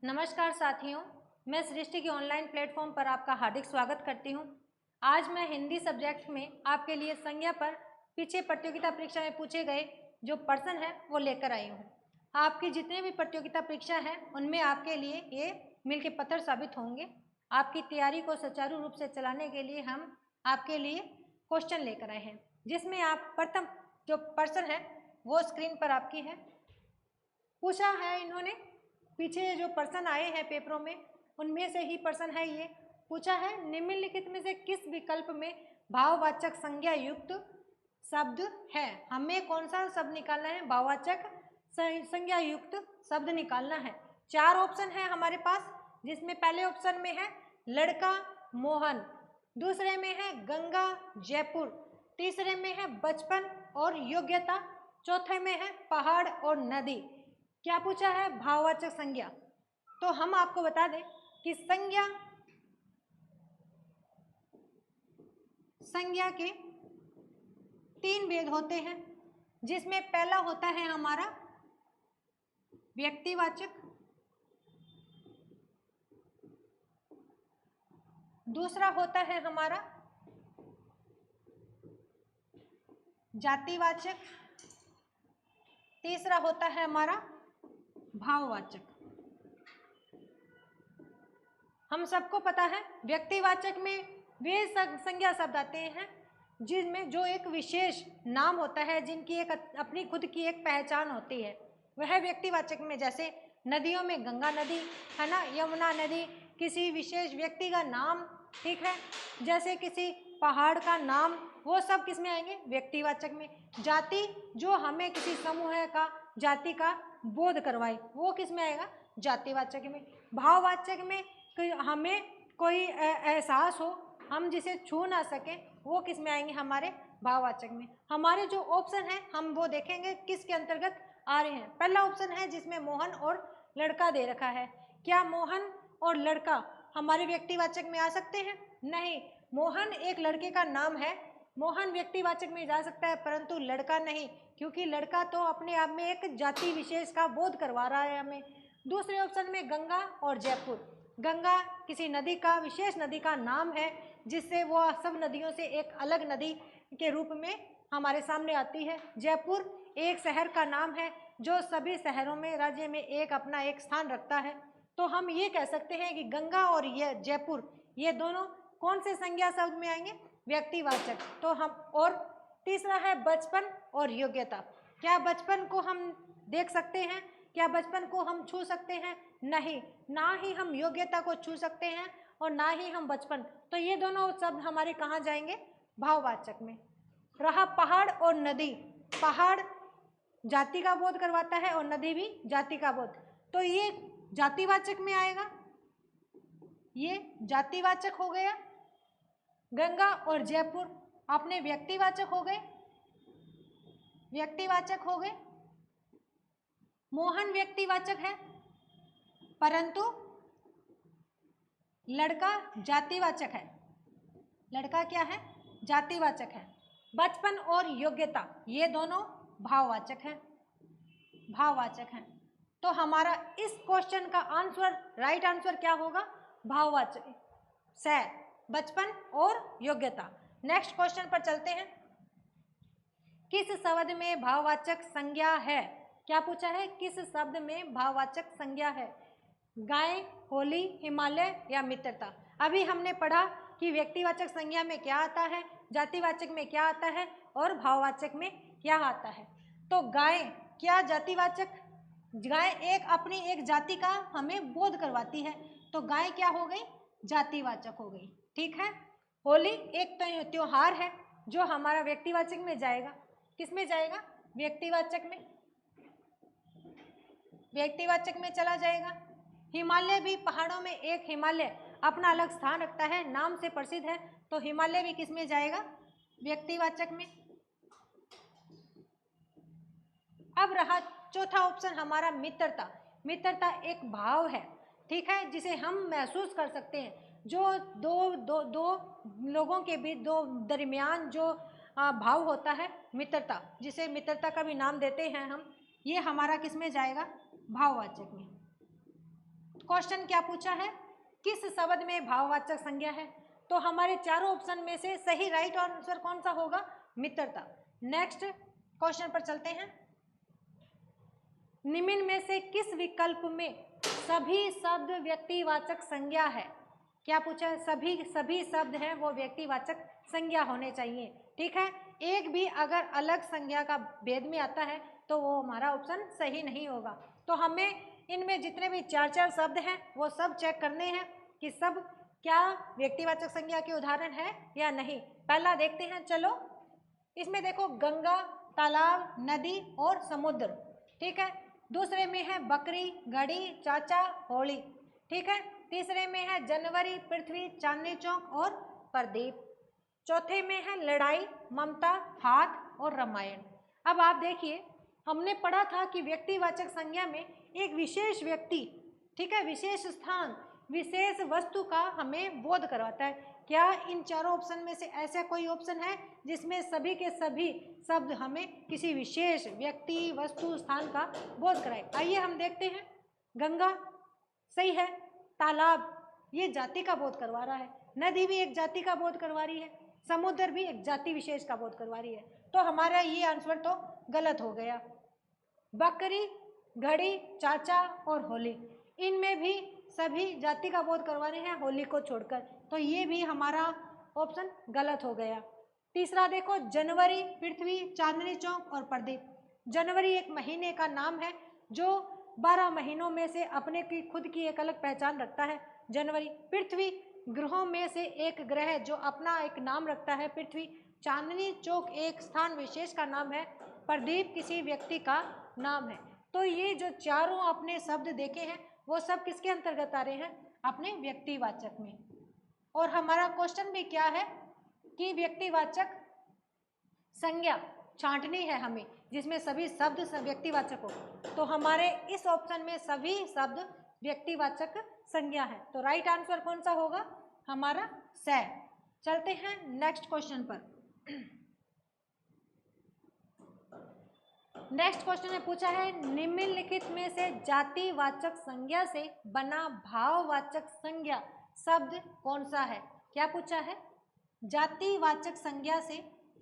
नमस्कार साथियों, मैं सृष्टि के ऑनलाइन प्लेटफॉर्म पर आपका हार्दिक स्वागत करती हूं। आज मैं हिंदी सब्जेक्ट में आपके लिए संज्ञा पर पीछे प्रतियोगिता परीक्षा में पूछे गए जो प्रश्न है वो लेकर आई हूं। आपकी जितने भी प्रतियोगिता परीक्षा हैं उनमें आपके लिए ये मील के पत्थर साबित होंगे। आपकी तैयारी को सुचारू रूप से चलाने के लिए हम आपके लिए क्वेश्चन लेकर आए हैं, जिसमें आप प्रथम जो प्रश्न है वो स्क्रीन पर आपकी है। पूछा है इन्होंने, पीछे जो प्रश्न आए हैं पेपरों में उनमें से ही प्रश्न है ये। पूछा है निम्नलिखित में से किस विकल्प में भाववाचक संज्ञा युक्त शब्द है। हमें कौन सा शब्द निकालना है? भाववाचक संज्ञा युक्त शब्द निकालना है। चार ऑप्शन है हमारे पास, जिसमें पहले ऑप्शन में है लड़का मोहन, दूसरे में है गंगा जयपुर, तीसरे में है बचपन और योग्यता, चौथे में है पहाड़ और नदी। क्या पूछा है? भाववाचक संज्ञा। तो हम आपको बता दें कि संज्ञा के तीन भेद होते हैं, जिसमें पहला होता है हमारा व्यक्तिवाचक, दूसरा होता है हमारा जातिवाचक, तीसरा होता है हमारा भाववाचक। हम सबको पता है व्यक्तिवाचक में वे संज्ञा शब्द आते हैं जिनमें जो एक विशेष नाम होता है, जिनकी एक अपनी खुद की एक पहचान होती है, वह व्यक्तिवाचक में, जैसे नदियों में गंगा नदी है ना, यमुना नदी, किसी विशेष व्यक्ति का नाम, ठीक है, जैसे किसी पहाड़ का नाम, वो सब किस में आएंगे? व्यक्तिवाचक में। जाति, जो हमें किसी समूह का जाति का बोध करवाए, वो किस में आएगा? जातिवाचक में। भाववाचक में हमें कोई एहसास हो, हम जिसे छू ना सकें, वो किस में आएंगे? हमारे भाववाचक में। हमारे जो ऑप्शन है हम वो देखेंगे किसके अंतर्गत आ रहे हैं। पहला ऑप्शन है जिसमें मोहन और लड़का दे रखा है। क्या मोहन और लड़का हमारे व्यक्तिवाचक में आ सकते हैं? नहीं, मोहन एक लड़के का नाम है, मोहन व्यक्तिवाचक में जा सकता है, परंतु लड़का नहीं, क्योंकि लड़का तो अपने आप में एक जाति विशेष का बोध करवा रहा है हमें। दूसरे ऑप्शन में गंगा और जयपुर, गंगा किसी नदी का, विशेष नदी का नाम है, जिससे वो सब नदियों से एक अलग नदी के रूप में हमारे सामने आती है। जयपुर एक शहर का नाम है जो सभी शहरों में, राज्य में एक अपना एक स्थान रखता है। तो हम ये कह सकते हैं कि गंगा और ये जयपुर, ये दोनों कौन से संज्ञा शब्द में आएंगे? व्यक्तिवाचक। तो हम, और तीसरा है बचपन और योग्यता। क्या बचपन को हम देख सकते हैं? क्या बचपन को हम छू सकते हैं? नहीं, ना ही हम योग्यता को छू सकते हैं और ना ही हम बचपन। तो ये दोनों शब्द हमारे कहाँ जाएंगे? भाववाचक में। रहा पहाड़ और नदी, पहाड़ जाति का बोध करवाता है और नदी भी जाति का बोध, तो ये जातिवाचक में आएगा, ये जातिवाचक हो गया। गंगा और जयपुर अपने व्यक्तिवाचक हो गए, व्यक्तिवाचक हो गए। मोहन व्यक्तिवाचक है, परंतु लड़का जातिवाचक है। लड़का क्या है? जातिवाचक है। बचपन और योग्यता ये दोनों भाववाचक हैं, भाववाचक हैं। तो हमारा इस क्वेश्चन का आंसर, राइट आंसर क्या होगा? भाववाचक से बचपन और योग्यता। नेक्स्ट क्वेश्चन पर चलते हैं। किस शब्द में भाववाचक संज्ञा है? क्या पूछा है? किस शब्द में भाववाचक संज्ञा है? गाय, होली, हिमालय या मित्रता। अभी हमने पढ़ा कि व्यक्तिवाचक संज्ञा में क्या आता है, जातिवाचक में क्या आता है और भाववाचक में क्या आता है। तो गाय क्या जातिवाचक? गाय एक अपनी एक जाति का हमें बोध करवाती है, तो गाय क्या हो गई? जातिवाचक हो गई, ठीक है। होली एक त्योहार है जो हमारा व्यक्तिवाचक में जाएगा। किस में जाएगा? व्यक्तिवाचक में, व्यक्तिवाचक में चला जाएगा। हिमालय भी, पहाड़ों में एक हिमालय अपना अलग स्थान रखता है, नाम से प्रसिद्ध है, तो हिमालय भी किस में जाएगा? व्यक्तिवाचक में। अब रहा चौथा ऑप्शन हमारा मित्रता। मित्रता एक भाव है, ठीक है, जिसे हम महसूस कर सकते हैं, जो दो लोगों के बीच, दो दरमियान जो भाव होता है, मित्रता, जिसे मित्रता का भी नाम देते हैं हम, ये हमारा किस में जाएगा? भाववाचक में। क्वेश्चन क्या पूछा है, किस शब्द में भाववाचक संज्ञा है? तो हमारे चारों ऑप्शन में से सही राइट आंसर कौन सा होगा? मित्रता। नेक्स्ट क्वेश्चन पर चलते हैं। निम्न में से किस विकल्प में सभी शब्द व्यक्तिवाचक संज्ञा है? क्या पूछा है? सभी शब्द हैं वो व्यक्तिवाचक संज्ञा होने चाहिए, ठीक है। एक भी अगर अलग संज्ञा का भेद में आता है तो वो हमारा ऑप्शन सही नहीं होगा। तो हमें इनमें जितने भी चार चार शब्द हैं वो सब चेक करने हैं कि सब क्या व्यक्तिवाचक संज्ञा के उदाहरण है या नहीं। पहला देखते हैं, चलो। इसमें देखो गंगा, तालाब, नदी और समुद्र, ठीक है। दूसरे में है बकरी, घड़ी, चाचा, होली, ठीक है। तीसरे में है जनवरी, पृथ्वी, चांदनी चौक और प्रदीप। चौथे में है लड़ाई, ममता, हाथ और रामायण। अब आप देखिए, हमने पढ़ा था कि व्यक्तिवाचक संज्ञा में एक विशेष व्यक्ति, ठीक है, विशेष स्थान, विशेष वस्तु का हमें बोध करवाता है। क्या इन चारों ऑप्शन में से ऐसा कोई ऑप्शन है जिसमें सभी के सभी शब्द हमें किसी विशेष व्यक्ति, वस्तु, स्थान का बोध कराए? आइए हम देखते हैं। गंगा सही है, तालाब ये जाति का बोध करवा रहा है, नदी भी एक जाति का बोध करवा रही है, समुद्र भी एक जाति विशेष का बोध करवा रही है, तो हमारा ये आंसर तो गलत हो गया। बकरी, घड़ी, चाचा और होली, इनमें भी सभी जाति का बोध करवा रहे हैं होली को छोड़कर, तो ये भी हमारा ऑप्शन गलत हो गया। तीसरा देखो, जनवरी, पृथ्वी, चांदनी चौक और प्रदीप। जनवरी एक महीने का नाम है जो 12 महीनों में से अपने की खुद की एक अलग पहचान रखता है, जनवरी। पृथ्वी ग्रहों में से एक ग्रह जो अपना एक नाम रखता है, पृथ्वी। चांदनी चौक एक स्थान विशेष का नाम है, प्रदीप किसी व्यक्ति का नाम है। तो ये जो चारों आपने शब्द देखे हैं वो सब किसके अंतर्गत आ रहे हैं? अपने व्यक्तिवाचक में। और हमारा क्वेश्चन भी क्या है कि व्यक्तिवाचक संज्ञा छांटनी है हमें जिसमें सभी शब्द व्यक्तिवाचक हो, तो हमारे इस ऑप्शन में सभी शब्द व्यक्तिवाचक संज्ञा है, तो राइट आंसर कौन सा होगा? हमारा से। चलते हैं नेक्स्ट क्वेश्चन पर। नेक्स्ट क्वेश्चन में पूछा है, निम्नलिखित में से जातिवाचक संज्ञा से बना भाववाचक संज्ञा शब्द कौन सा है? क्या पूछा है? जातिवाचक संज्ञा से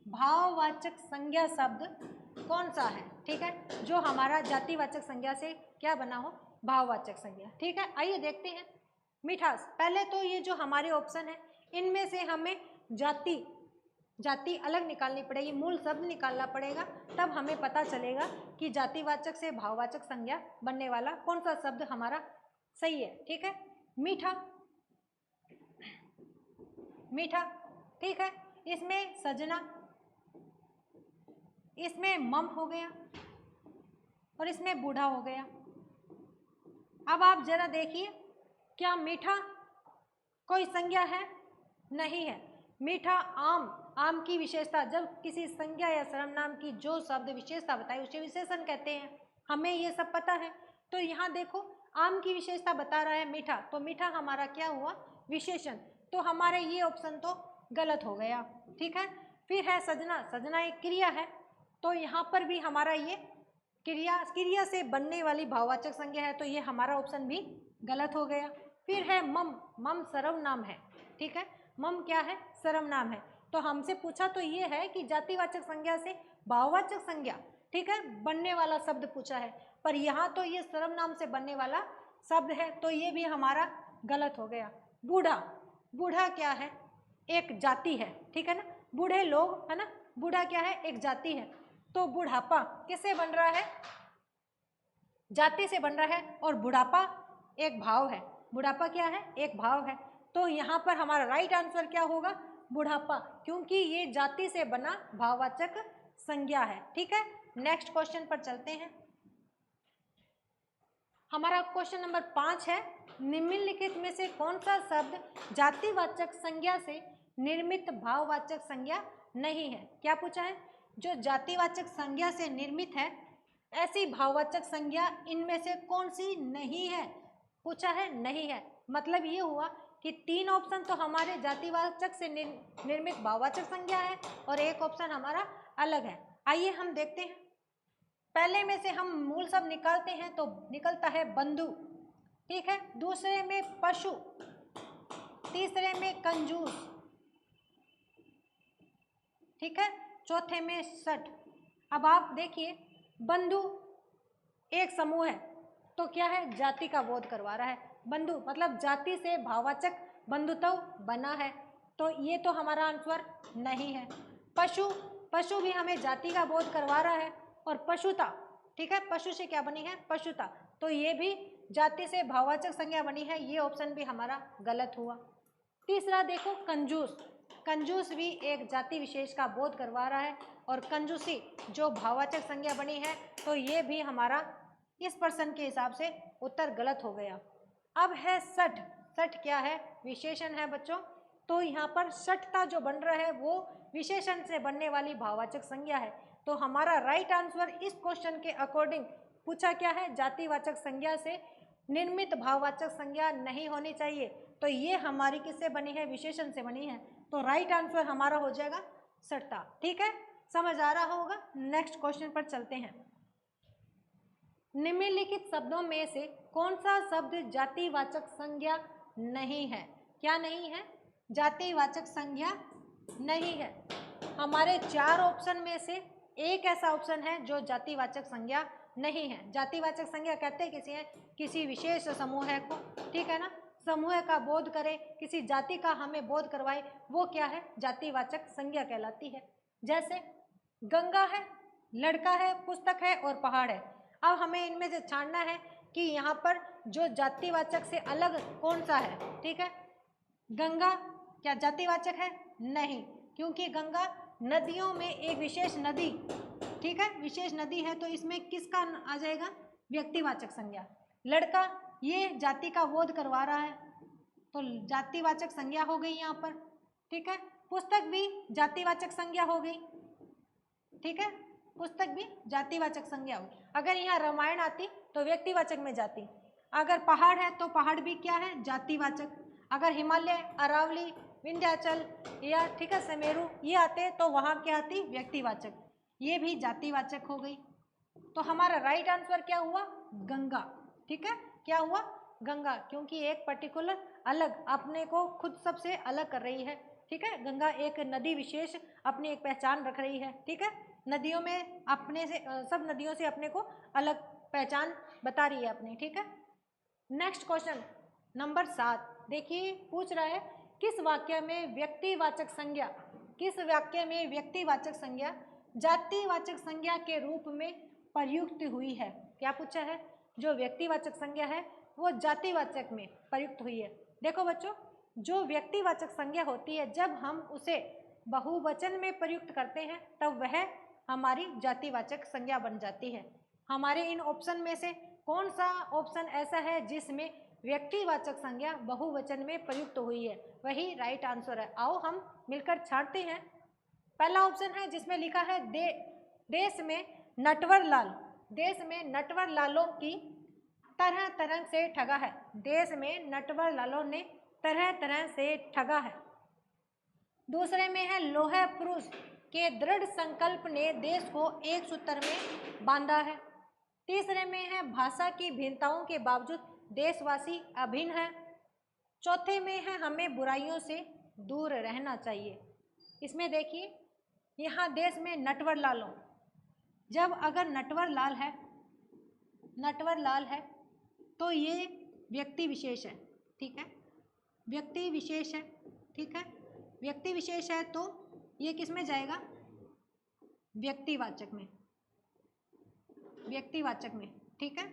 भाववाचक संज्ञा शब्द कौन सा है, ठीक है, जो हमारा जातिवाचक संज्ञा से क्या बना हो? भाववाचक संज्ञा, ठीक है। आइए देखते हैं। मिठास, पहले तो ये जो हमारे ऑप्शन है इनमें से हमें जाति अलग निकालनी पड़ेगी, मूल शब्द निकालना पड़ेगा, तब हमें पता चलेगा कि जातिवाचक से भाववाचक संज्ञा बनने वाला कौन सा शब्द हमारा सही है, ठीक है। मीठा, मीठा, ठीक है। इसमें सजना, इसमें मम हो गया और इसमें बूढ़ा हो गया। अब आप जरा देखिए, क्या मीठा कोई संज्ञा है? नहीं है। मीठा आम की विशेषता, जब किसी संज्ञा या सर्वनाम की जो शब्द विशेषता बताए उसे विशेषण कहते हैं, हमें ये सब पता है। तो यहाँ देखो, आम की विशेषता बता रहा है मीठा, तो मीठा हमारा क्या हुआ? विशेषण। तो हमारे ये ऑप्शन तो गलत हो गया, ठीक है। फिर है सजना, सजना एक क्रिया है, तो यहाँ पर भी हमारा ये क्रिया से बनने वाली भाववाचक संज्ञा है, तो ये हमारा ऑप्शन भी गलत हो गया। फिर है मम सर्वनाम है, ठीक है। मम क्या है? सर्वनाम है। तो हमसे पूछा तो ये है कि जातिवाचक संज्ञा से भाववाचक संज्ञा, ठीक है, बनने वाला शब्द पूछा है, पर यहाँ तो ये सर्वनाम से बनने वाला शब्द है, तो ये भी हमारा गलत हो गया। बूढ़ा, बूढ़ा क्या है? एक जाति है, ठीक है ना, बूढ़े लोग है ना, बूढ़ा क्या है? एक जाति है। तो बुढ़ापा किससे बन रहा है? जाति से बन रहा है, और बुढ़ापा एक भाव है। बुढ़ापा क्या है? एक भाव है। तो यहाँ पर हमारा राइट आंसर क्या होगा? बुढ़ापा, क्योंकि ये जाति से बना भाववाचक संज्ञा है, ठीक है। नेक्स्ट क्वेश्चन पर चलते हैं। हमारा क्वेश्चन नंबर 5 है, निम्नलिखित में से कौन सा शब्द जातिवाचक संज्ञा से निर्मित भाववाचक संज्ञा नहीं है? क्या पूछा है? जो जातिवाचक संज्ञा से निर्मित है ऐसी भाववाचक संज्ञा इनमें से कौन सी नहीं है? पूछा है, नहीं है। मतलब ये हुआ कि 3 ऑप्शन तो हमारे जातिवाचक से निर्मित भाववाचक संज्ञा है और एक ऑप्शन हमारा अलग है। आइए हम देखते हैं। पहले में से हम मूल शब्द निकालते हैं तो निकलता है बंधु, ठीक है, दूसरे में पशु, तीसरे में कंजूस, ठीक है, चौथे में सठ। अब आप देखिए, बंधु एक समूह है तो क्या है, जाति का बोध करवा रहा है। बंधु मतलब जाति से भाववाचक बंधुत्व बना है, तो ये तो हमारा आंसर नहीं है। पशु, पशु भी हमें जाति का बोध करवा रहा है। और पशुता, ठीक है, पशु से क्या बनी है, पशुता, तो ये भी जाति से भाववाचक संज्ञा बनी है, ये ऑप्शन भी हमारा गलत हुआ। तीसरा देखो कंजूस, कंजूस भी एक जाति विशेष का बोध करवा रहा है, और कंजूसी जो भाववाचक संज्ञा बनी है, तो ये भी हमारा इस प्रश्न के हिसाब से उत्तर गलत हो गया। अब है सठ, सठ क्या है, विशेषण है बच्चों, तो यहाँ पर सठता जो बन रहा है वो विशेषण से बनने वाली भाववाचक संज्ञा है। तो हमारा राइट आंसर इस क्वेश्चन के अकॉर्डिंग पूछा क्या है, जातिवाचक संज्ञा से निर्मित भाववाचक संज्ञा नहीं होनी चाहिए, तो ये हमारी किससे बनी है, विशेषण से बनी है। तो राइट आंसर हमारा हो जाएगा सठता। ठीक है, समझ आ रहा होगा। नेक्स्ट क्वेश्चन पर चलते हैं। निम्नलिखित शब्दों में से कौन सा शब्द जातिवाचक संज्ञा नहीं है? क्या नहीं है? जातिवाचक संज्ञा नहीं है। हमारे 4 ऑप्शन में से एक ऐसा ऑप्शन है जो जातिवाचक संज्ञा नहीं है। जातिवाचक संज्ञा कहते हैं किसी विशेष समूह को, ठीक है ना, समूह का बोध करे, किसी जाति का हमें बोध करवाए, वो क्या है, जातिवाचक संज्ञा कहलाती है। जैसे गंगा है, लड़का है, पुस्तक है और पहाड़ है। अब हमें इनमें से छानना है कि यहाँ पर जो जातिवाचक से अलग कौन सा है। ठीक है, गंगा क्या जातिवाचक है? नहीं, क्योंकि गंगा नदियों में एक विशेष नदी, ठीक है, विशेष नदी है, तो इसमें किसका आ जाएगा, व्यक्तिवाचक संज्ञा। लड़का ये जाति का बोध करवा रहा है, तो जातिवाचक संज्ञा हो गई यहाँ पर। ठीक है, पुस्तक भी जातिवाचक संज्ञा हो गई। ठीक है, पुस्तक भी जातिवाचक संज्ञा हो। अगर यहाँ रामायण आती तो व्यक्तिवाचक में जाती। अगर पहाड़ है तो पहाड़ भी क्या है, जातिवाचक। अगर हिमालय, अरावली, विंध्याचल या ठीक है समेरू ये आते तो वहाँ क्या आती, व्यक्तिवाचक, ये भी जातिवाचक हो गई। तो हमारा राइट आंसर क्या हुआ, गंगा। ठीक है, क्या हुआ, गंगा, क्योंकि एक पर्टिकुलर अलग अपने को खुद सबसे अलग कर रही है। ठीक है, गंगा एक नदी विशेष अपनी एक पहचान रख रही है। ठीक है, नदियों में अपने से सब नदियों से अपने को अलग पहचान बता रही है अपनी। ठीक है, नेक्स्ट क्वेश्चन नंबर 7 देखिए, पूछ रहा है किस वाक्य में व्यक्तिवाचक संज्ञा, किस वाक्य में व्यक्तिवाचक संज्ञा जातिवाचक संज्ञा के रूप में प्रयुक्त हुई है। क्या पूछा है, जो व्यक्तिवाचक संज्ञा है वो जातिवाचक में प्रयुक्त हुई है। देखो बच्चों, जो व्यक्तिवाचक संज्ञा होती है जब हम उसे बहुवचन में प्रयुक्त करते हैं तब वह हमारी जातिवाचक संज्ञा बन जाती है। हमारे इन ऑप्शन में से कौन सा ऑप्शन ऐसा है जिसमें व्यक्तिवाचक संज्ञा बहुवचन में प्रयुक्त हुई है, वही राइट आंसर है। आओ हम मिलकर छांटते हैं। पहला ऑप्शन है जिसमें लिखा है देश में नटवर लाल, देश में नटवर लालों की तरह तरह से ठगा है। देश में नटवर लालों ने तरह तरह से ठगा है। दूसरे में है लोहा पुरुष के दृढ़ संकल्प ने देश को एक सूत्र में बांधा है। तीसरे में है भाषा की भिन्नताओं के बावजूद देशवासी अभिन्न है। चौथे में है हमें बुराइयों से दूर रहना चाहिए। इसमें देखिए, यहाँ देश में नटवर लालों, जब अगर नटवर लाल है, नटवर लाल है तो ये व्यक्ति विशेष है। ठीक है, व्यक्ति विशेष है। ठीक है, व्यक्ति विशेष है तो ये किस में जाएगा, व्यक्तिवाचक में, व्यक्तिवाचक में। ठीक है,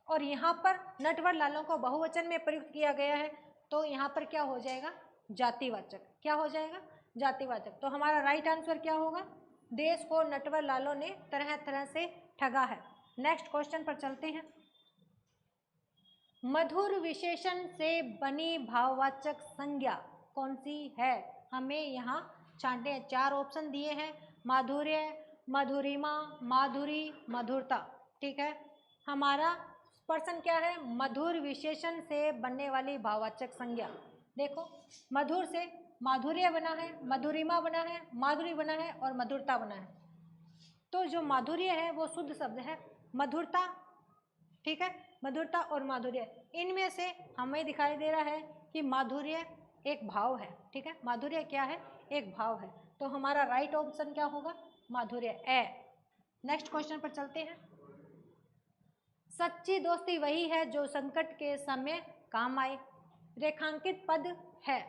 और यहाँ पर नटवर लालों को बहुवचन में प्रयुक्त किया गया है तो यहाँ पर क्या हो जाएगा, जातिवाचक। क्या हो जाएगा, जातिवाचक। तो हमारा राइट आंसर क्या होगा, देश को नटवर लालों ने तरह तरह से ठगा है। नेक्स्ट क्वेश्चन पर चलते हैं। मधुर विशेषण से बनी भाववाचक संज्ञा कौन सी है? हमें यहाँ छांटे 4 ऑप्शन दिए हैं, माधुर्य, मधुरिमा, माधुरी, मधुरता। ठीक है, हमारा प्रश्न क्या है, मधुर विशेषण से बनने वाली भाववाचक संज्ञा। देखो, मधुर से माधुर्य बना है, मधुरिमा बना है, माधुरी बना है और मधुरता बना है। तो जो माधुर्य है वो शुद्ध शब्द है, मधुरता ठीक है, मधुरता और माधुर्य, इनमें से हमें दिखाई दे रहा है कि माधुर्य एक भाव है। ठीक है, माधुर्य क्या है, एक भाव है, तो हमारा राइट ऑप्शन क्या होगा, माधुर्य, ए। नेक्स्ट क्वेश्चन पर चलते हैं। सच्ची दोस्ती वही है जो संकट के समय काम आए। रेखांकित पद है,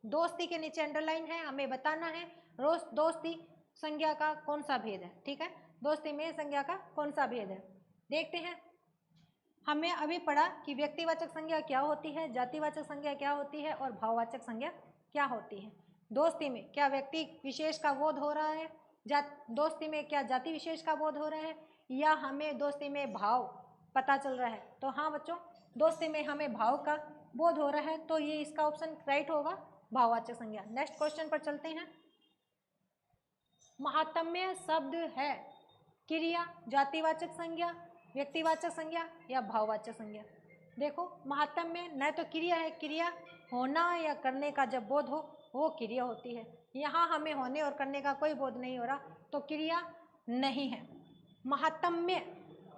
दोस्ती के नीचे अंडरलाइन है, हमें बताना है रोज दोस्ती संज्ञा का कौन सा भेद है। ठीक है, दोस्ती में संज्ञा का कौन सा भेद है, देखते हैं। हमें अभी पढ़ा कि व्यक्तिवाचक संज्ञा क्या होती है, जातिवाचक संज्ञा क्या होती है और भाववाचक संज्ञा क्या होती है। दोस्ती में क्या व्यक्ति विशेष का बोध हो रहा है, दोस्ती में क्या जाति विशेष का बोध हो रहा है, या हमें दोस्ती में भाव पता चल रहा है। तो हाँ बच्चों, दोस्ती में हमें भाव का बोध हो रहा है, तो ये इसका ऑप्शन राइट होगा, भाववाचक संज्ञा। नेक्स्ट क्वेश्चन पर चलते हैं। महात्म्य शब्द है क्रिया, जातिवाचक संज्ञा, व्यक्तिवाचक संज्ञा या भाववाचक संज्ञा। देखो, महात्म्य न तो क्रिया है, क्रिया होना या करने का जब बोध हो वो क्रिया होती है। यहाँ हमें होने और करने का कोई बोध नहीं हो रहा, तो क्रिया नहीं है। महात्म्य,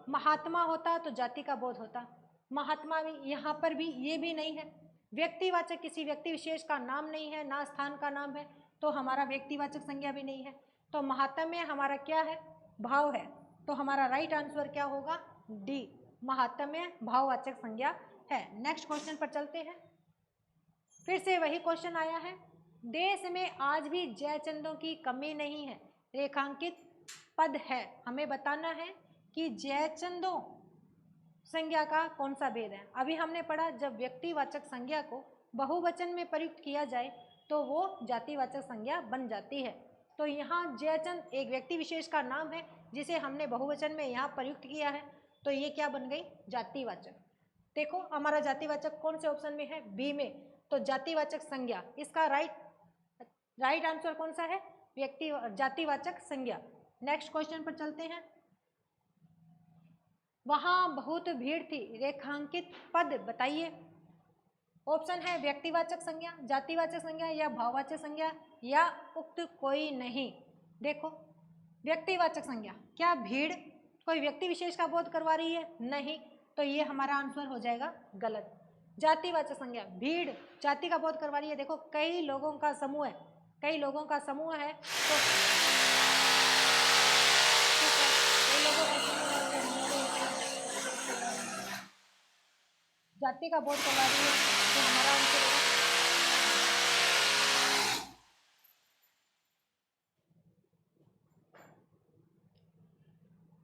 महात्मा होता तो जाति का बोध होता, महात्मा भी यहाँ पर भी ये भी नहीं है। व्यक्तिवाचक किसी व्यक्ति विशेष का नाम नहीं है, ना स्थान का नाम है, तो हमारा व्यक्तिवाचक संज्ञा भी नहीं है। तो महात्म्य हमारा क्या है, भाव है, तो हमारा राइट आंसर क्या होगा, डी, महात्म्य भाववाचक संज्ञा है। नेक्स्ट क्वेश्चन पर चलते हैं। फिर से वही क्वेश्चन आया है, देश में आज भी जयचंदों की कमी नहीं है। रेखांकित पद है, हमें बताना है कि जयचंदों संज्ञा का कौन सा भेद है। अभी हमने पढ़ा जब व्यक्तिवाचक संज्ञा को बहुवचन में प्रयुक्त किया जाए तो वो जातिवाचक संज्ञा बन जाती है। तो यहाँ जयचंद एक व्यक्ति विशेष का नाम है जिसे हमने बहुवचन में यहाँ प्रयुक्त किया है, तो ये क्या बन गई, जातिवाचक। देखो हमारा जातिवाचक कौन से ऑप्शन में है, बी में, तो जातिवाचक संज्ञा, इसका राइट आंसर कौन सा है, जातिवाचक संज्ञा। नेक्स्ट क्वेश्चन पर चलते हैं। वहां बहुत भीड़ थी, रेखांकित पद बताइए। ऑप्शन है व्यक्तिवाचक संज्ञा, जातिवाचक संज्ञा या भाववाचक संज्ञा या उक्त कोई नहीं। देखो, व्यक्तिवाचक संज्ञा, क्या भीड़ कोई व्यक्ति विशेष का बोध करवा रही है, नहीं, तो ये हमारा आंसर हो जाएगा गलत। जातिवाचक संज्ञा, भीड़ जाति का बोध करवा रही है। देखो, कई लोगों का समूह है, कई लोगों का समूह है, तो कई लोगों का समूह है, जाति का बोध करवा रही है, तो हमारा आंसर होगा।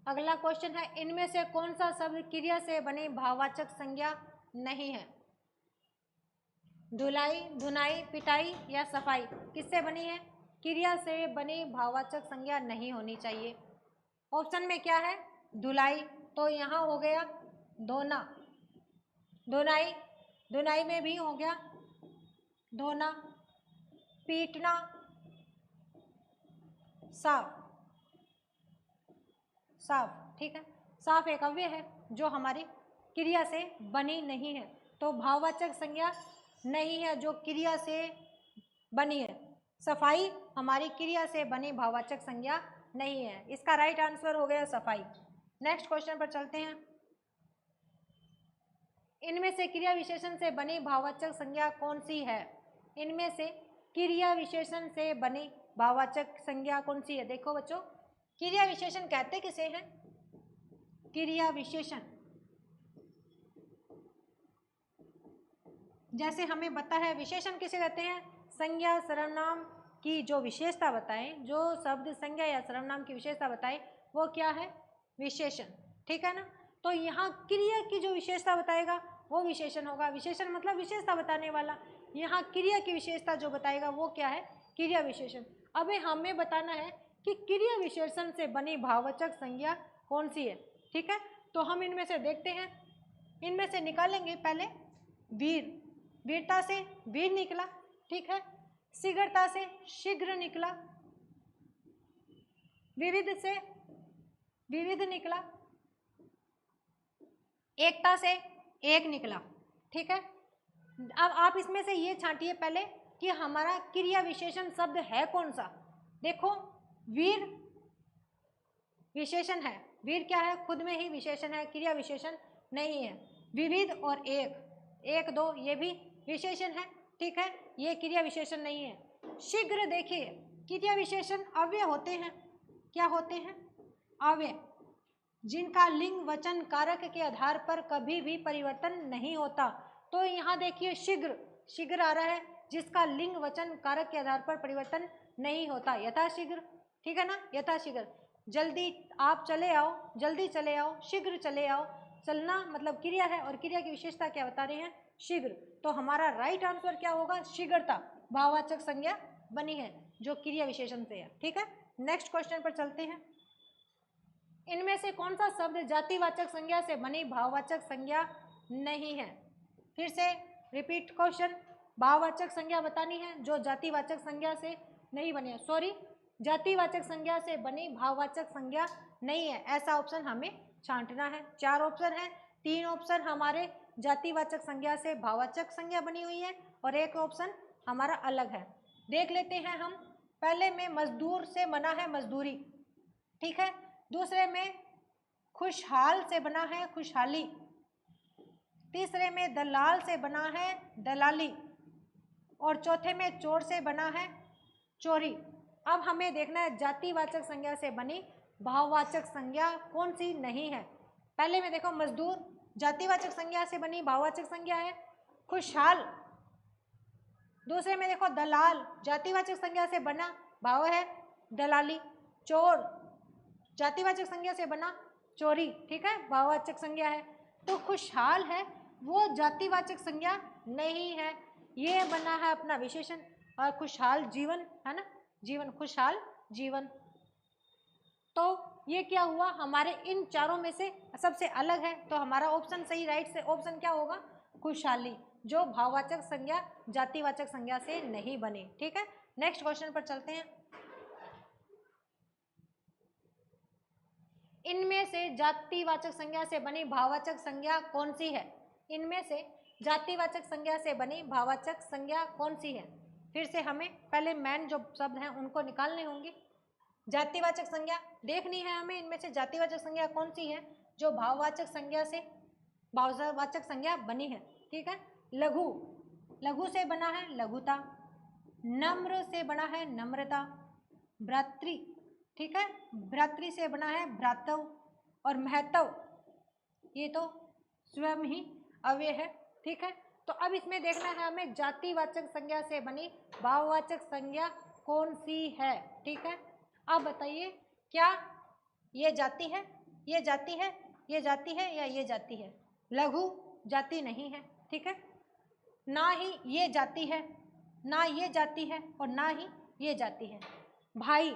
अगला क्वेश्चन है, इनमें से कौन सा शब्द क्रिया से बनी भाववाचक संज्ञा नहीं है। धुलाई, धुनाई, पिटाई या सफाई, किससे बनी है, क्रिया से बनी भाववाचक संज्ञा नहीं होनी चाहिए। ऑप्शन में क्या है, धुलाई, तो यहाँ हो गया धोना, धुनाई, धुनाई में भी हो गया धोना, पीटना, साफ, साफ, ठीक है, साफ एक अव्यय है जो हमारी क्रिया से बनी नहीं है, तो भाववाचक संज्ञा नहीं है जो क्रिया से बनी है। सफाई हमारी क्रिया से बनी भाववाचक संज्ञा नहीं है, इसका राइट आंसर हो गया सफाई। नेक्स्ट क्वेश्चन पर चलते हैं। इनमें से क्रिया विशेषण से बनी भाववाचक संज्ञा कौन सी है। इनमें से क्रिया विशेषण से बनी भाववाचक संज्ञा कौन सी है। देखो बच्चों, क्रिया विशेषण कहते किसे हैं, क्रिया विशेषण, जैसे हमें पता है विशेषण किसे कहते हैं, संज्ञा सर्वनाम की जो विशेषता बताएं, जो शब्द संज्ञा या सर्वनाम की विशेषता बताएं वो क्या है, विशेषण, ठीक है ना। तो यहाँ क्रिया की जो विशेषता बताएगा वो विशेषण होगा, विशेषण मतलब विशेषता बताने वाला, यहाँ क्रिया की विशेषता जो बताएगा वो क्या है, क्रिया विशेषण। अभी हमें बताना है कि क्रिया विशेषण से बनी भाववाचक संज्ञा कौन सी है, ठीक है। तो हम इनमें से देखते हैं, इनमें से निकालेंगे पहले वीर, वीरता से वीर निकला, ठीक है, शीघ्रता से शीघ्र निकला, विविध से विविध निकला, एकता से एक निकला, ठीक है। अब आप इसमें से ये छांटिए पहले कि हमारा क्रिया विशेषण शब्द है कौन सा। देखो, वीर विशेषण है, वीर क्या है, खुद में ही विशेषण है, क्रिया विशेषण नहीं है। विविध और एक, एक दो ये भी विशेषण है, ठीक है, ये क्रिया विशेषण नहीं है। शीघ्र देखिए, क्रिया विशेषण अव्यय होते हैं। क्या होते हैं? अव्यय, जिनका लिंग वचन कारक के आधार पर कभी भी परिवर्तन नहीं होता। तो यहाँ देखिए शीघ्र, शीघ्र आ रहा है जिसका लिंग वचन कारक के आधार पर परिवर्तन नहीं होता। यथाशीघ्र, ठीक है ना, यथाशीघ्र, जल्दी आप चले आओ, जल्दी चले आओ, शीघ्र चले आओ। चलना मतलब क्रिया है और क्रिया की विशेषता क्या बता रहे हैं? शीघ्र। तो हमारा राइट आंसर क्या होगा? शीघ्रता भाववाचक संज्ञा बनी है जो क्रिया विशेषण से है, ठीक है। नेक्स्ट क्वेश्चन पर चलते हैं। इनमें से कौन सा शब्द जातिवाचक संज्ञा से बनी भाववाचक संज्ञा नहीं है? फिर से रिपीट क्वेश्चन, भाववाचक संज्ञा बतानी है जो जातिवाचक संज्ञा से नहीं बनी है, सॉरी जातिवाचक संज्ञा से बनी भाववाचक संज्ञा नहीं है, ऐसा ऑप्शन हमें छांटना है। 4 ऑप्शन है, 3 ऑप्शन हमारे जातिवाचक संज्ञा से भाववाचक संज्ञा बनी हुई है और एक ऑप्शन हमारा अलग है। देख लेते हैं हम। पहले में मजदूर से बना है मजदूरी, ठीक है। दूसरे में खुशहाल से बना है खुशहाली। तीसरे में दलाल से बना है दलाली और चौथे में चोर से बना है चोरी। अब हमें देखना है जातिवाचक संज्ञा से बनी भाववाचक संज्ञा कौन सी नहीं है। पहले में देखो मजदूर जातिवाचक संज्ञा से बनी भाववाचक संज्ञा है। खुशहाल, दूसरे में देखो दलाल जातिवाचक संज्ञा से बना भाव है दलाली। चोर जातिवाचक संज्ञा से बना चोरी, ठीक है, भाववाचक संज्ञा है। तो खुशहाल है वो जातिवाचक संज्ञा नहीं है, ये बना है अपना विशेषण। और खुशहाल जीवन है ना, जीवन, खुशहाल जीवन। तो ये क्या हुआ? हमारे इन चारों में से सबसे अलग है, तो हमारा ऑप्शन सही, राइट से ऑप्शन क्या होगा? खुशहाली, जो भाववाचक संज्ञा जातिवाचक संज्ञा से नहीं बनी, ठीक है। नेक्स्ट क्वेश्चन पर चलते हैं। इनमें से जातिवाचक संज्ञा से बनी भाववाचक संज्ञा कौन सी है? इनमें से जातिवाचक संज्ञा से बनी भाववाचक संज्ञा कौन सी है? फिर से हमें पहले मेन जो शब्द हैं उनको निकालने होंगे। जातिवाचक संज्ञा देखनी है हमें, इनमें से जातिवाचक संज्ञा कौन सी है जो भाववाचक संज्ञा से भाववाचक संज्ञा बनी है, ठीक है। लघु, लघु से बना है लघुता। नम्र से बना है नम्रता। भ्रातृ, ठीक है, भ्रातृ से बना है भ्रातव। और महतव, ये तो स्वयं ही अव्यय है, ठीक है। तो अब इसमें देखना है हमें जातिवाचक संज्ञा से बनी भाववाचक संज्ञा कौन सी है, ठीक है। अब बताइए क्या ये जाति है, ये जाति है, ये जाति है या ये जाति है? लघु जाति नहीं है, ठीक है, ना ही ये जाति है, ना ये जाति है और ना ही ये जाति है। भाई,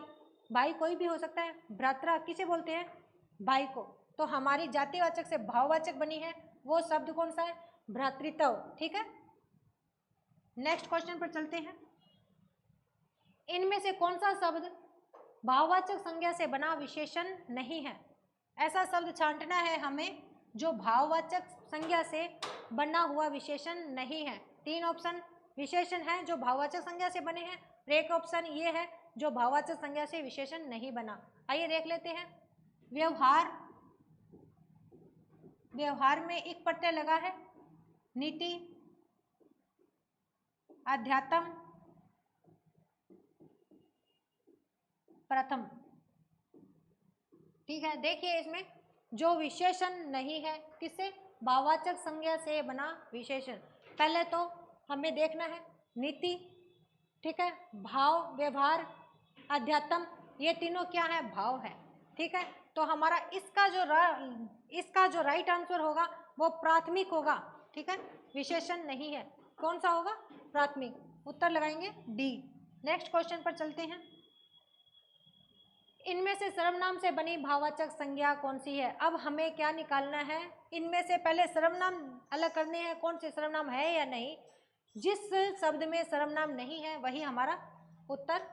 भाई कोई भी हो सकता है। भ्रात्रा किसे बोलते हैं? भाई को। तो हमारी जातिवाचक से भाववाचक बनी है वो शब्द कौन सा है? भ्रातृत्व, ठीक है। नेक्स्ट क्वेश्चन पर चलते हैं। इनमें से कौन सा शब्द भाववाचक संज्ञा से बना विशेषण नहीं है? ऐसा शब्द छांटना है हमें जो भाववाचक संज्ञा से बना हुआ विशेषण नहीं है। 3 ऑप्शन विशेषण हैं जो भाववाचक संज्ञा से बने हैं, एक ऑप्शन ये है जो भाववाचक संज्ञा से विशेषण नहीं बना। आइए देख लेते हैं। व्यवहार, व्यवहार में एक प्रत्यय लगा है। नीति, अध्यात्म, प्रथम, ठीक है। देखिए इसमें जो विशेषण नहीं है किससे? भाववाचक संज्ञा से बना विशेषण। पहले तो हमें देखना है नीति, ठीक है, भाव, व्यवहार, अध्यात्म, ये तीनों क्या है? भाव है, ठीक है। तो हमारा इसका जो राइट आंसर होगा वो प्राथमिक होगा, ठीक है, विशेषण नहीं है। कौन सा होगा? प्राथमिक। उत्तर लगाएंगे डी। नेक्स्ट क्वेश्चन पर चलते हैं। इनमें से सर्वनाम से बनी भाववाचक संज्ञा कौन सी है? अब हमें क्या निकालना है? इनमें से पहले सर्वनाम अलग करने हैं, कौन से सर्वनाम है या नहीं। जिस शब्द में सर्वनाम नहीं है वही हमारा उत्तर,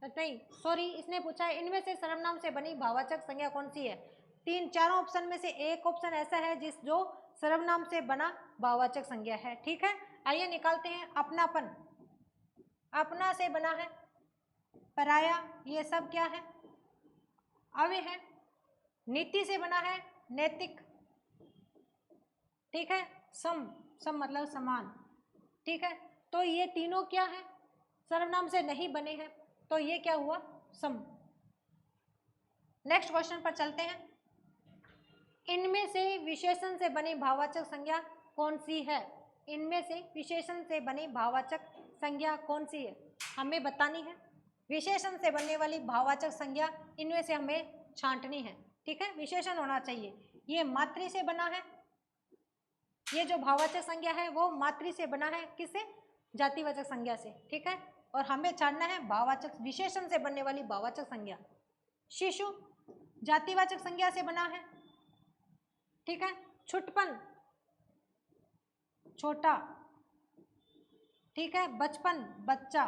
नहीं सॉरी, इसने पूछा है इनमें से सर्वनाम से बनी भाववाचक संज्ञा कौन सी है। 3-4 ऑप्शन में से एक ऑप्शन ऐसा है जो सर्वनाम से बना भाववाचक संज्ञा है, ठीक है। आइए निकालते हैं। अपनापन, अपना से बना है। पराया, ये सब क्या है? अव्यय है। नीति से बना है नैतिक। ठीक है, सम, सम मतलब समान, ठीक है। तो ये तीनों क्या है, सर्वनाम से नहीं बने हैं, तो ये क्या हुआ, सम। नेक्स्ट क्वेश्चन पर चलते हैं। इनमें से विशेषण से बनी भाववाचक संज्ञा कौन सी है? इनमें से विशेषण से बनी भाववाचक संज्ञा कौन सी है, हमें बतानी है। विशेषण से बनने वाली भाववाचक संज्ञा इनमें से हमें छांटनी है, ठीक है। विशेषण होना चाहिए, ये मातृ से बना है, ये जो भाववाचक संज्ञा है वो मातृ से बना है, किससे, जातिवाचक संज्ञा से, ठीक है। और हमें छानना है भाववाचक, विशेषण से बनने वाली भाववाचक संज्ञा। शिशु जातिवाचक संज्ञा से बना है, ठीक है। छुटपन छोटा, ठीक है। बचपन बच्चा,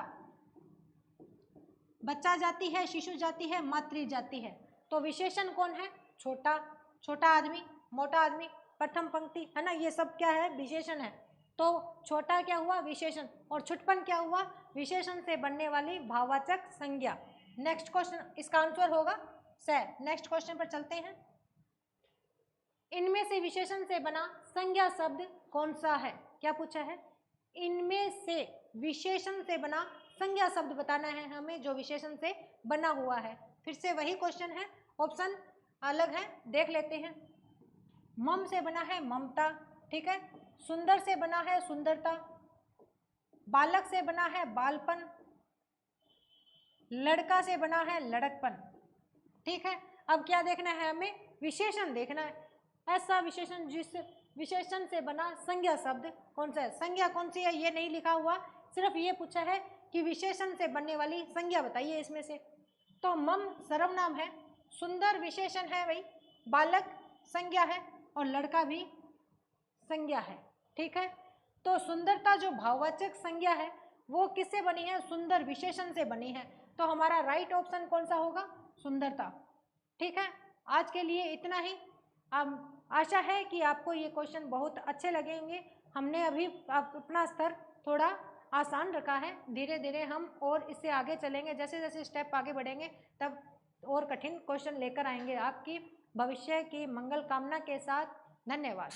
बच्चा जाति है, शिशु जाति है, मातृ जाति है। तो विशेषण कौन है, छोटा, छोटा आदमी, मोटा आदमी, प्रथम पंक्ति, है ना, ये सब क्या है, विशेषण है। तो छोटा क्या हुआ, विशेषण, और छुटपन क्या हुआ, विशेषण से बनने वाली भाववाचक संज्ञा। नेक्स्ट क्वेश्चन, इसका आंसर होगा से। नेक्स्ट क्वेश्चन पर चलते हैं। इनमें से विशेषण से बना संज्ञा शब्द कौन सा है? क्या पूछा है, इनमें से विशेषण से बना संज्ञा शब्द बताना है हमें, जो विशेषण से बना हुआ है। फिर से वही क्वेश्चन है, ऑप्शन अलग है, देख लेते हैं। मम से बना है ममता, ठीक है। सुंदर से बना है सुंदरता, बालक से बना है बालपन, लड़का से बना है लड़कपन, ठीक है। अब क्या देखना है हमें, विशेषण देखना है, ऐसा विशेषण जिस विशेषण से बना संज्ञा शब्द कौन सा है। संज्ञा कौन सी है ये नहीं लिखा हुआ, सिर्फ ये पूछा है कि विशेषण से बनने वाली संज्ञा बताइए इसमें से। तो मम सर्वनाम है, सुंदर विशेषण है भाई, बालक संज्ञा है, और लड़का भी संज्ञा है, ठीक है। तो सुंदरता जो भाववाचक संज्ञा है वो किससे बनी है, सुंदर विशेषण से बनी है। तो हमारा राइट ऑप्शन कौन सा होगा, सुंदरता, ठीक है। आज के लिए इतना ही। अब आशा है कि आपको ये क्वेश्चन बहुत अच्छे लगेंगे। हमने अभी अपना स्तर थोड़ा आसान रखा है, धीरे धीरे हम और इससे आगे चलेंगे, जैसे जैसे स्टेप आगे बढ़ेंगे तब और कठिन क्वेश्चन लेकर आएंगे आपकी भविष्य की मंगल कामना के साथ। धन्यवाद।